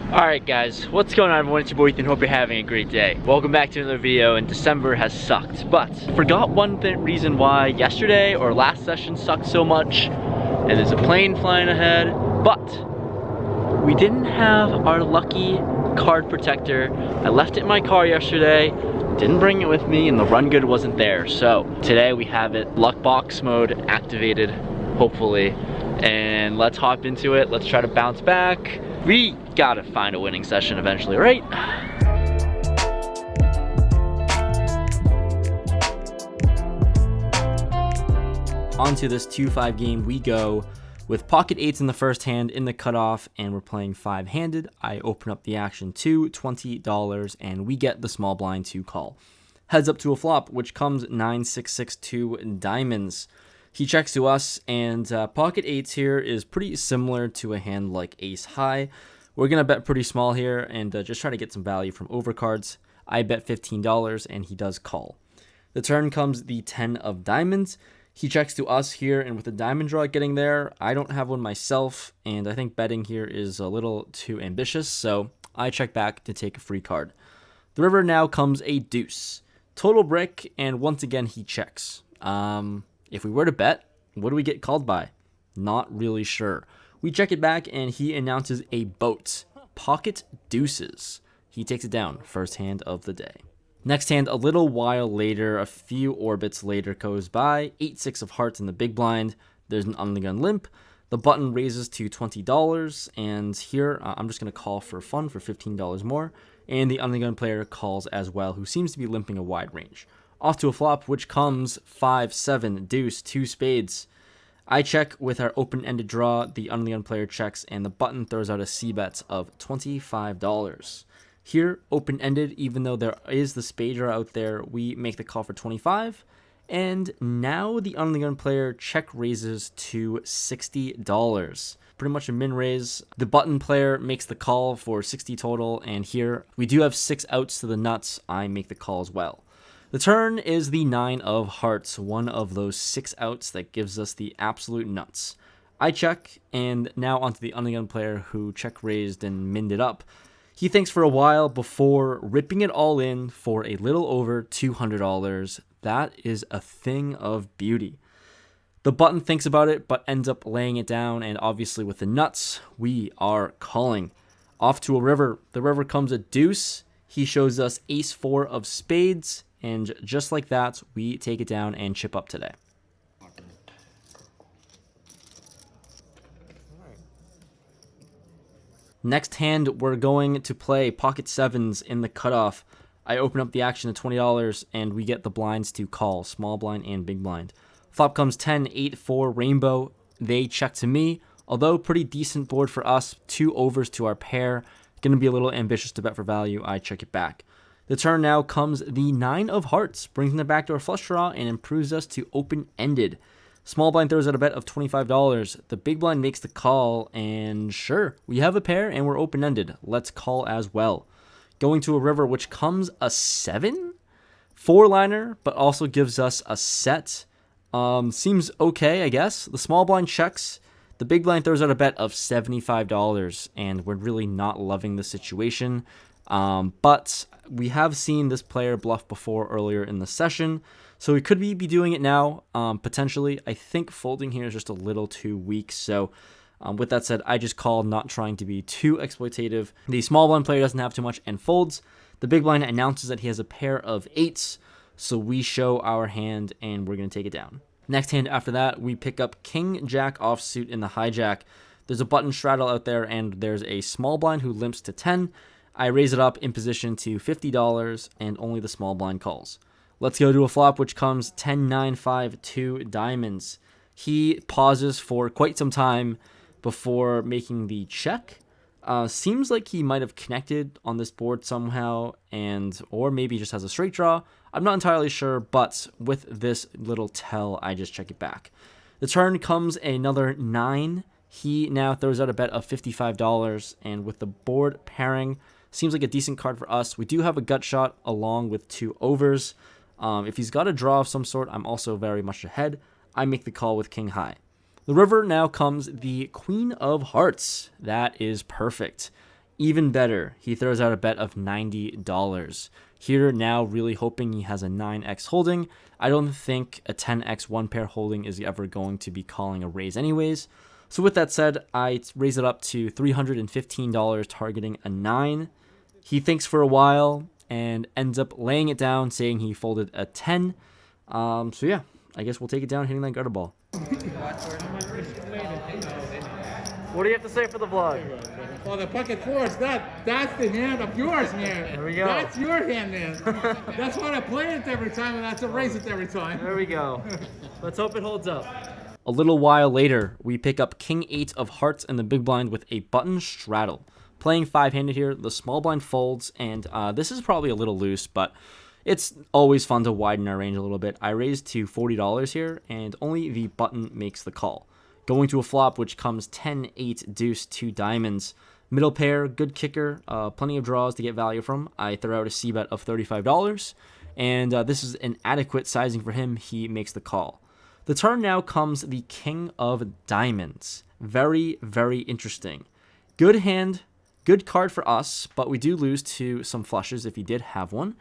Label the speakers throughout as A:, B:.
A: Alright guys, what's going on everyone? It's your boy Ethan, hope you're having a great day. Welcome back to another video, and December has sucked. But, forgot one reason why yesterday or last session sucked so much, and there's a plane flying ahead, but we didn't have our lucky card protector. I left it in my car yesterday, didn't bring it with me, and the run good wasn't there. So, today we have it, luck box mode activated, hopefully. And let's hop into it, let's try to bounce back. We gotta find a winning session eventually, right? Onto this 2-5 game we go with pocket 8s in the first hand in the cutoff, and we're playing 5-handed. I open up the action to $20 and we get the small blind to call. Heads up to a flop, which comes 9-6-6-2 diamonds. He checks to us, and pocket 8s here is pretty similar to a hand like ace high. We're going to bet pretty small here and just try to get some value from overcards. I bet $15 and he does call. The turn comes the 10 of diamonds. He checks to us here, and with the diamond draw getting there, I don't have one myself, and I think betting here is a little too ambitious, so I check back to take a free card. The river now comes a deuce. Total brick, and once again he checks. If we were to bet, what do we get called by? Not really sure. We check it back and he announces a boat. Pocket deuces. He takes it down. First hand of the day. Next hand, a little while later, a few orbits later goes by. 8-6 of hearts in the big blind. There's an on the gun limp. The button raises to $20, and here I'm just going to call for fun for $15 more. And the on the gun player calls as well, who seems to be limping a wide range. Off to a flop, which comes 5-7 deuce, 2 spades. I check with our open-ended draw. The on the gun player checks, and the button throws out a c-bet of $25. Here, open-ended, even though there is the spade draw out there, we make the call for $25. And now the on the gun player check raises to $60. Pretty much a min raise. The button player makes the call for 60 total, and here we do have 6 outs to the nuts. I make the call as well. The turn is the 9 of hearts, one of those 6 outs that gives us the absolute nuts. I check, and now onto the on the gun player who check raised and minned it up. He thinks for a while before ripping it all in for a little over $200. That is a thing of beauty. The button thinks about it, but ends up laying it down, and obviously with the nuts, we are calling. Off to a river. The river comes a deuce. He shows us ace-4 of spades. And just like that, we take it down and chip up today. Next hand, we're going to play pocket 7s in the cutoff. I open up the action to $20, and we get the blinds to call, small blind and big blind. Flop comes 10-8-4 rainbow. They check to me. Although pretty decent board for us, 2 overs to our pair. Going to be a little ambitious to bet for value. I check it back. The turn now comes the 9 of hearts, brings in the backdoor flush draw and improves us to open-ended. Small blind throws out a bet of $25. The big blind makes the call, and sure, we have a pair and we're open-ended. Let's call as well. Going to a river, which comes a 7? 4-liner, but also gives us a set. Seems okay, I guess. The small blind checks. The big blind throws out a bet of $75, and we're really not loving the situation. But we have seen this player bluff before earlier in the session, so we could be doing it now, potentially. I think folding here is just a little too weak, so with that said, I just call, not trying to be too exploitative. The small blind player doesn't have too much and folds. The big blind announces that he has a pair of 8s, so we show our hand and we're going to take it down. Next hand after that, we pick up King Jack offsuit in the hijack. There's a button straddle out there, and there's a small blind who limps to 10. I raise it up in position to $50, and only the small blind calls. Let's go to a flop, which comes 10-9-5-2 diamonds. He pauses for quite some time before making the check. Seems like he might have connected on this board somehow, or maybe just has a straight draw. I'm not entirely sure, but with this little tell, I just check it back. The turn comes another 9. He now throws out a bet of $55, and with the board pairing, seems like a decent card for us. We do have a gut shot along with 2 overs. If he's got a draw of some sort, I'm also very much ahead. I make the call with king high. The river now comes the Queen of Hearts. That is perfect. Even better, he throws out a bet of $90. Here now really hoping he has a 9x holding. I don't think a 10x one pair holding is ever going to be calling a raise anyways. So with that said, I raise it up to $315 targeting a 9. He thinks for a while and ends up laying it down saying he folded a 10. So yeah, I guess we'll take it down hitting that gutter ball. What do you have to say for the vlog?
B: Well, the pocket fours, that's the hand of yours, man.
A: There we go.
B: That's your hand, man. That's why I play it every time, and that's a raise it every time.
A: There we go. Let's hope it holds up. A little while later, we pick up King 8 of hearts in the big blind with a button straddle. Playing 5-handed here, the small blind folds, and this is probably a little loose, but it's always fun to widen our range a little bit. I raised to $40 here, and only the button makes the call. Going to a flop, which comes 10, 8, deuce, 2 diamonds. Middle pair, good kicker, plenty of draws to get value from. I throw out a c-bet of $35, and this is an adequate sizing for him. He makes the call. The turn now comes the King of Diamonds. Very, very interesting. Good hand, good card for us, but we do lose to some flushes if he did have one.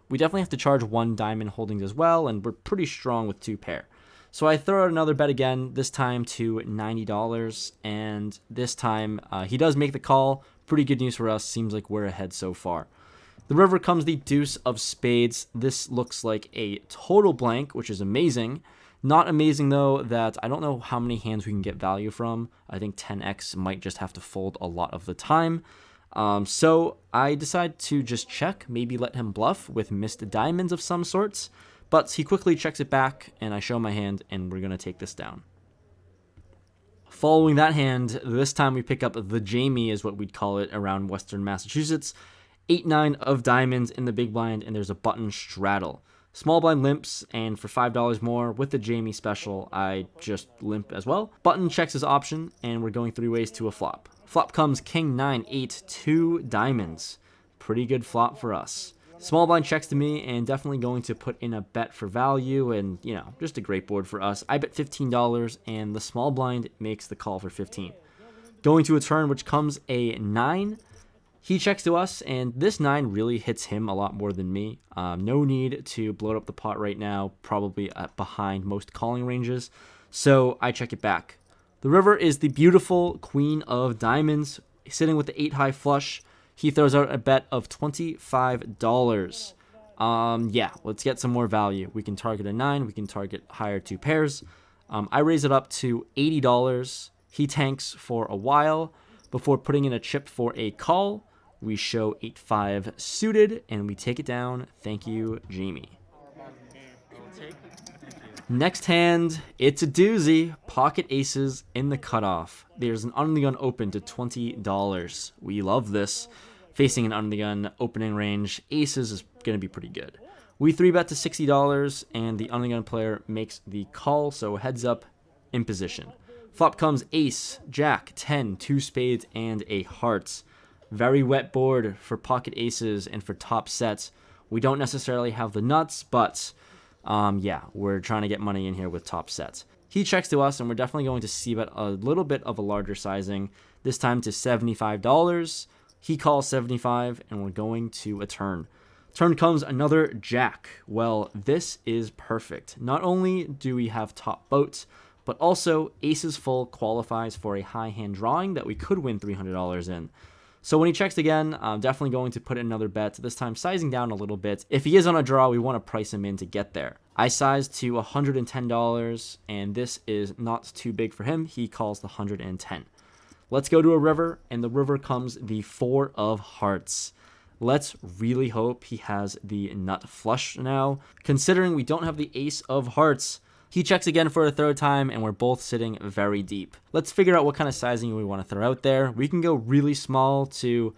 A: We definitely have to charge 1 diamond holdings as well, and we're pretty strong with 2 pair. So I throw out another bet again, this time to $90, and this time he does make the call. Pretty good news for us. Seems like we're ahead so far. The river comes the deuce of spades. This looks like a total blank, which is amazing. Not amazing, though, that I don't know how many hands we can get value from. I think 10x might just have to fold a lot of the time. So I decide to just check, maybe let him bluff with missed diamonds of some sorts. But he quickly checks it back, and I show my hand, and we're going to take this down. Following that hand, this time we pick up the Jamie, is what we'd call it around Western Massachusetts. 8-9 of diamonds in the big blind, and there's a button straddle. Small blind limps, and for $5 more with the Jamie special, I just limp as well. Button checks his option, and we're going 3 ways to a flop. Flop comes King 9, 8, 2 diamonds. Pretty good flop for us. Small blind checks to me, and definitely going to put in a bet for value, and, you know, just a great board for us. I bet $15, and the small blind makes the call for 15. Going to a turn, which comes a 9. He checks to us, and this 9 really hits him a lot more than me. No need to bloat up the pot right now, probably behind most calling ranges, so I check it back. The river is the beautiful Queen of Diamonds, sitting with the 8 high flush. He throws out a bet of $25. Yeah, let's get some more value. We can target a 9. We can target higher 2 pairs. I raise it up to $80. He tanks for a while before putting in a chip for a call. We show 8-5 suited, and we take it down. Thank you, Jamie. Next hand, it's a doozy. Pocket aces in the cutoff. There's an under the gun open to $20. We love this. Facing an under the gun opening range, aces is going to be pretty good. We 3-bet to $60, and the under the gun player makes the call, so heads up in position. Flop comes ace, jack, 10, 2 spades, and a hearts. Very wet board for pocket aces and for top sets. We don't necessarily have the nuts, but yeah, we're trying to get money in here with top sets. He checks to us, and we're definitely going to c-bet a little bit of a larger sizing, this time to $75. He calls 75, and we're going to a turn. Turn comes another jack. Well, this is perfect. Not only do we have top boats, but also aces full qualifies for a high hand drawing that we could win $300 in. So when he checks again, I'm definitely going to put in another bet, this time sizing down a little bit. If he is on a draw, we want to price him in to get there. I size to $110, and this is not too big for him. He calls the 110. Let's go to a river, and the river comes the 4 of hearts. Let's really hope he has the nut flush now, considering we don't have the ace of hearts. He checks again for a 3rd time, and we're both sitting very deep. Let's figure out what kind of sizing we want to throw out there. We can go really small to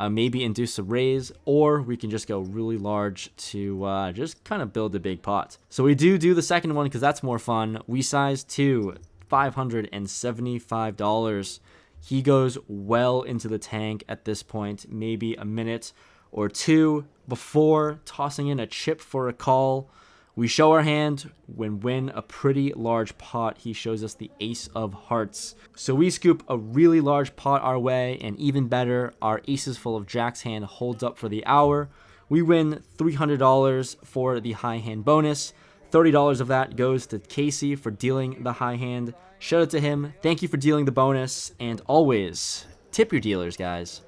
A: maybe induce a raise, or we can just go really large to just kind of build a big pot. So we do the second one because that's more fun. We size to $575. He goes well into the tank at this point, maybe a minute or 2 before tossing in a chip for a call. We show our hand. When win a pretty large pot, he shows us the ace of hearts. So we scoop a really large pot our way, and even better, our aces full of Jack's hand holds up for the hour. We win $300 for the high hand bonus. $30 of that goes to Casey for dealing the high hand. Shout out to him. Thank you for dealing the bonus, and always tip your dealers, guys.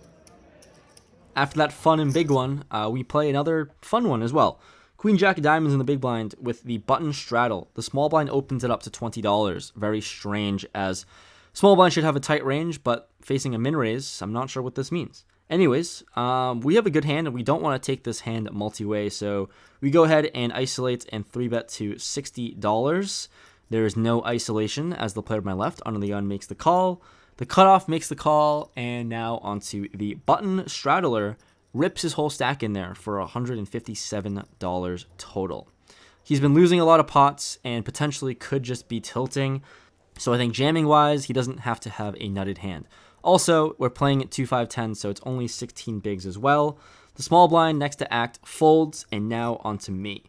A: After that fun and big one, we play another fun one as well. Queen Jack of Diamonds in the big blind with the button straddle. The small blind opens it up to $20. Very strange, as small blind should have a tight range, but facing a min raise, I'm not sure what this means. Anyways, we have a good hand, and we don't want to take this hand multi-way, so we go ahead and isolate and 3-bet to $60. There is no isolation, as the player to my left under the gun makes the call. The cutoff makes the call, and now onto the button straddler. Rips his whole stack in there for $157 total. He's been losing a lot of pots and potentially could just be tilting. So I think jamming-wise, he doesn't have to have a nutted hand. Also, we're playing at 2-5-10, so it's only 16 bigs as well. The small blind next to act folds, and now onto me.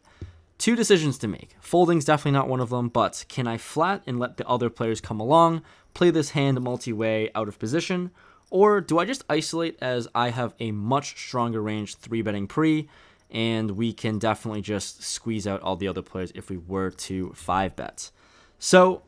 A: Two decisions to make. Folding's definitely not one of them, but can I flat and let the other players come along, play this hand multi-way out of position, or do I just isolate, as I have a much stronger range 3-betting pre, and we can definitely just squeeze out all the other players if we were to 5-bet. So,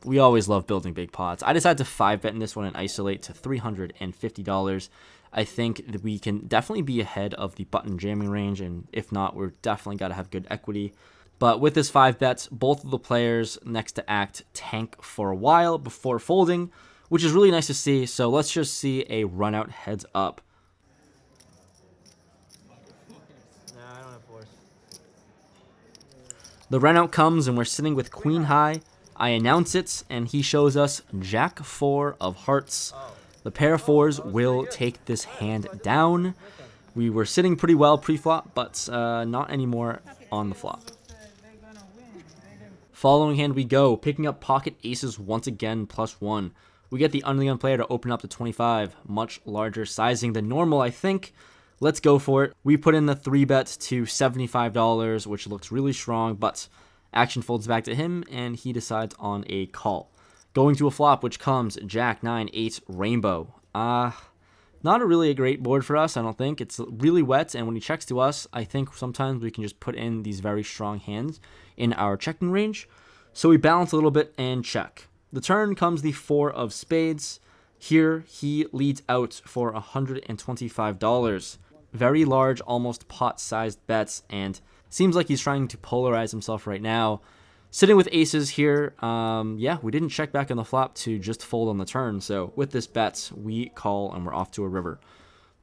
A: we always love building big pots. I decided to 5-bet in this one and isolate to $350. I think that we can definitely be ahead of the button jamming range, and if not, we're definitely got to have good equity. But with this 5-bet, both of the players next to act tank for a while before folding, which is really nice to see. So let's just see a run out heads up.
C: Nah, I don't have force.
A: The run out comes, and we're sitting with queen high. I announce it, and he shows us Jack 4 of hearts. The pair of fours will take this hand down. We were sitting pretty well pre-flop, but not anymore on the flop. Following hand we go, picking up pocket aces once again, +1. We get the under the gun player to open up to 25. Much larger sizing than normal, I think. Let's go for it. We put in the 3-bet to $75, which looks really strong, but action folds back to him, and he decides on a call. Going to a flop, which comes Jack 9, 8, rainbow. Not a great board for us, I don't think. It's really wet, and when he checks to us, I think sometimes we can just put in these very strong hands in our checking range. So we balance a little bit and check. The turn comes the 4 of spades. Here, he leads out for $125. Very large, almost pot-sized bets, and seems like he's trying to polarize himself right now. Sitting with aces here, we didn't check back on the flop to just fold on the turn, so with this bet, we call and we're off to a river.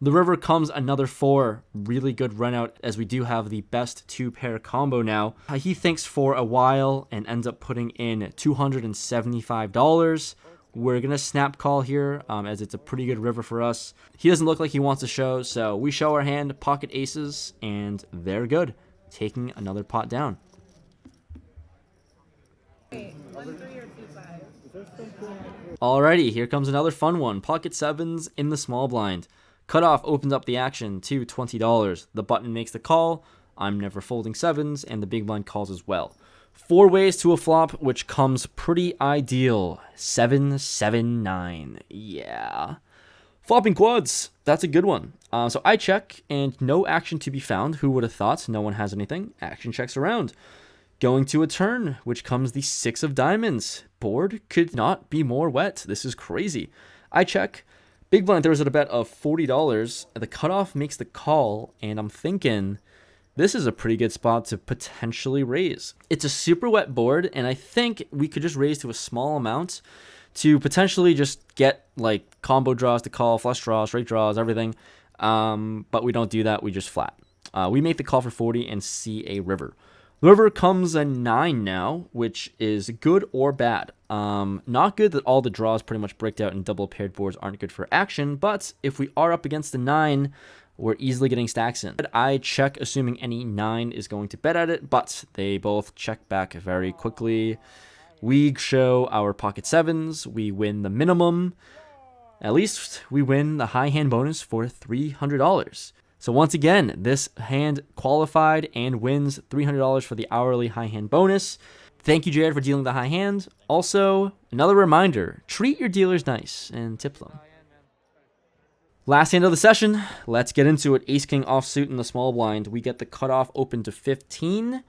A: The river comes another 4, really good run out, as we do have the best 2-pair combo now. He thinks for a while and ends up putting in $275. We're going to snap call here, as it's a pretty good river for us. He doesn't look like he wants to show, so we show our hand, pocket aces, and they're good, taking another pot down. Alrighty, here comes another fun one. Pocket sevens in the small blind. Cutoff opens up the action to $20. The button makes the call. I'm never folding sevens, and the big blind calls as well. 4 ways to a flop, which comes pretty ideal. 7, 7, 9. Yeah. Flopping quads. That's a good one. So I check, and no action to be found. Who would have thought? No one has anything. Action checks around. Going to a turn, which comes the 6 of diamonds. Board could not be more wet. This is crazy. I check. Big blind throws at a bet of $40. The cutoff makes the call, and I'm thinking this is a pretty good spot to potentially raise. It's a super wet board, and I think we could just raise to a small amount to potentially just get like combo draws to call, flush draws, straight draws, everything. But we don't do that. We just flat. We make the call for 40 and see a river. The river comes a 9 now, which is good or bad. Not good that all the draws pretty much bricked out and double paired boards aren't good for action, but if we are up against the 9, we're easily getting stacks in. I check assuming any 9 is going to bet at it, but they both check back very quickly. We show our pocket sevens. We win the minimum. At least we win the high hand bonus for $300. So once again, this hand qualified and wins $300 for the hourly high hand bonus. Thank you, Jared, for dealing the high hand. Also, another reminder, treat your dealers nice and tip them. Last hand of the session, let's get into it. Ace-King offsuit in the small blind. We get the cutoff open to 15.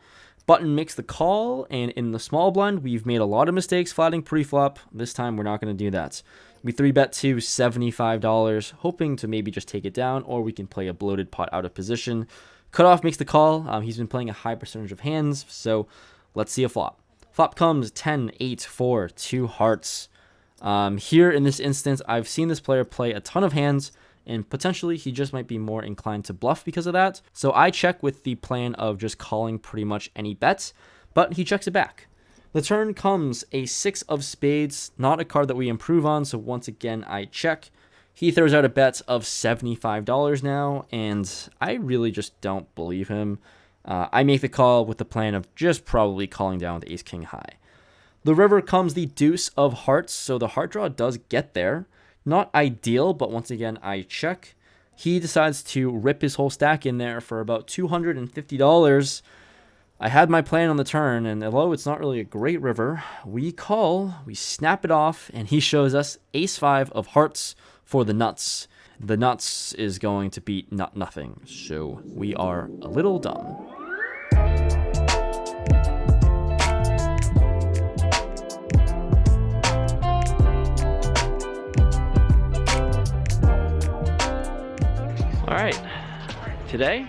A: Button makes the call, and in the small blind, we've made a lot of mistakes flatting pre-flop. This time, we're not going to do that. We 3-bet to $75, hoping to maybe just take it down, or we can play a bloated pot out of position. Cutoff makes the call. He's been playing a high percentage of hands, so let's see a flop. Flop comes 10, 8, 4, 2 hearts. Here in this instance, I've seen this player play a ton of hands, and potentially he just might be more inclined to bluff because of that. So I check with the plan of just calling pretty much any bets, but he checks it back. The turn comes a 6 of spades, not a card that we improve on, so once again I check. He throws out a bet of $75 now, and I really just don't believe him. I make the call with the plan of just probably calling down with ace-king high. The river comes the deuce of hearts, so the heart draw does get there. Not ideal, but once again, I check. He decides to rip his whole stack in there for about $250. I had my plan on the turn, and although it's not really a great river, we call, we snap it off, and he shows us ace-5 of hearts for the nuts. The nuts is going to beat nothing, so we are a little dumb. All right, today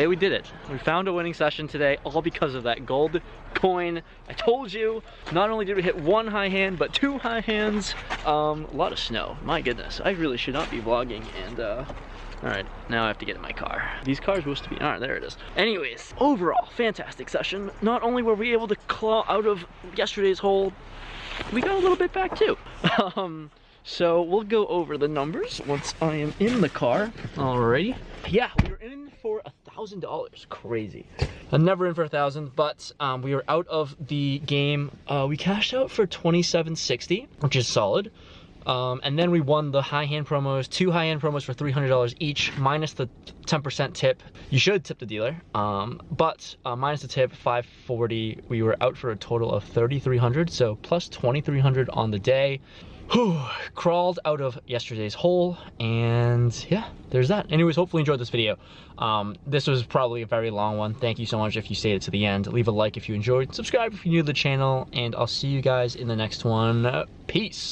A: we did it. We found a winning session today, all because of that gold coin. I told you, not only did we hit one high hand, but 2 high hands. A lot of snow, my goodness. I really should not be vlogging, and all right, now I have to get in my car. These cars supposed to be, all right, there it is. Anyways, overall, fantastic session. Not only were we able to claw out of yesterday's hole, we got a little bit back too. So we'll go over the numbers once I am in the car. Alrighty. Yeah, we were in for $1,000. Crazy. I'm never in for $1,000, but we were out of the game. We cashed out for $27.60, which is solid. And then we won the high hand promos, 2 high hand promos for $300 each, minus the 10% tip. You should tip the dealer, but minus the tip, $540. We were out for a total of $3,300, so plus $2,300 on the day. Whew, crawled out of yesterday's hole, and yeah, there's that. Anyways, hopefully you enjoyed this video. This was probably a very long one. Thank you so much if you stayed it to the end. Leave a like if you enjoyed, subscribe if you're new to the channel, and I'll see you guys in the next one. Peace.